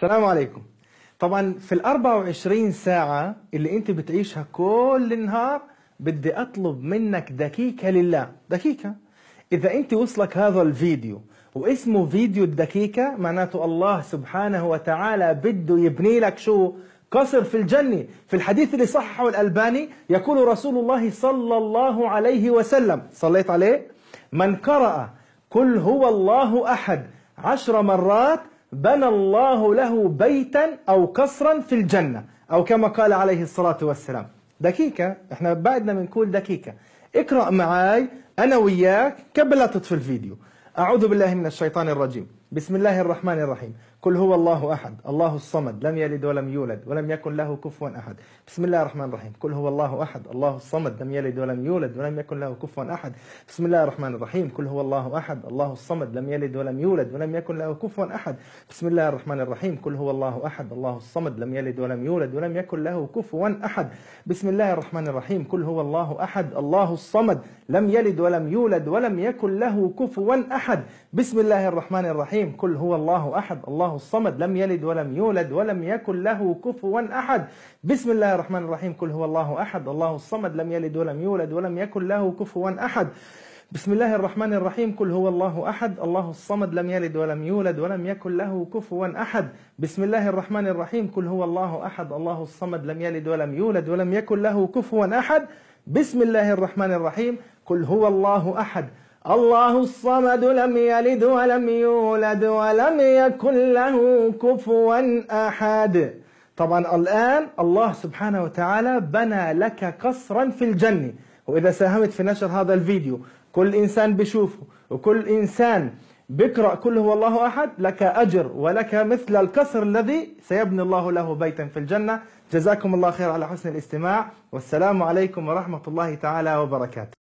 السلام عليكم. طبعا في ال 24 ساعة اللي انت بتعيشها كل النهار بدي اطلب منك دقيقة لله، دقيقة. اذا انت وصلك هذا الفيديو واسمه فيديو الدقيقة، معناته الله سبحانه وتعالى بده يبني لك شو؟ قصر في الجنة. في الحديث اللي صححه الألباني يقول رسول الله صلى الله عليه وسلم، صليت عليه: من قرأ قل هو الله أحد 10 مرات بنى الله له بيتا أو قصرا في الجنة، أو كما قال عليه الصلاة والسلام. دقيقة، احنا بعدنا من كل دقيقة. اقرأ معاي أنا وياك قبل لا تطفي الفيديو. أعوذ بالله من الشيطان الرجيم. بسم الله الرحمن الرحيم. قل هو الله أحد الله الصمد لم يلد ولم يولد ولم يكن له كفوا أحد. بسم الله الرحمن الرحيم. قل هو الله أحد الله الصمد لم يلد ولم يولد ولم يكن له كفوا أحد. بسم الله الرحمن الرحيم. قل هو الله أحد الله الصمد لم يلد ولم يولد ولم يكن له كفوا أحد. بسم الله الرحمن الرحيم. قل هو الله أحد الله الصمد لم يلد ولم يولد ولم يكن له كفوا أحد. بسم الله الرحمن الرحيم. قل هو الله أحد الله الصمد لم يلد ولم يولد ولم يكن له كفوا أحد. بسم الله الرحمن الرحيم. قل هو الله أحد الله الصمد لم يلد ولم يولد ولم يكن له كفوا أحد. بسم الله الرحمن الرحيم. قل هو الله أحد الله الصمد لم يلد ولم يولد ولم يكن له كفوا أحد. بسم الله الرحمن الرحيم. قل هو الله أحد الله الصمد لم يلد ولم يولد ولم يكن له كفوا أحد. بسم الله الرحمن الرحيم. قل هو الله أحد الله الصمد لم يلد ولم يولد ولم يكن له كفوا أحد. بسم الله الرحمن الرحيم. قل هو الله أحد الله الصمد لم يلد ولم يولد ولم يكن له كفوا أحد. طبعا الآن الله سبحانه وتعالى بنى لك قصرا في الجنة، وإذا ساهمت في نشر هذا الفيديو كل إنسان بيشوفه وكل إنسان بيقرأ قل هو الله أحد لك أجر ولك مثل القصر الذي سيبني الله له بيتا في الجنة. جزاكم الله خير على حسن الاستماع، والسلام عليكم ورحمة الله تعالى وبركاته.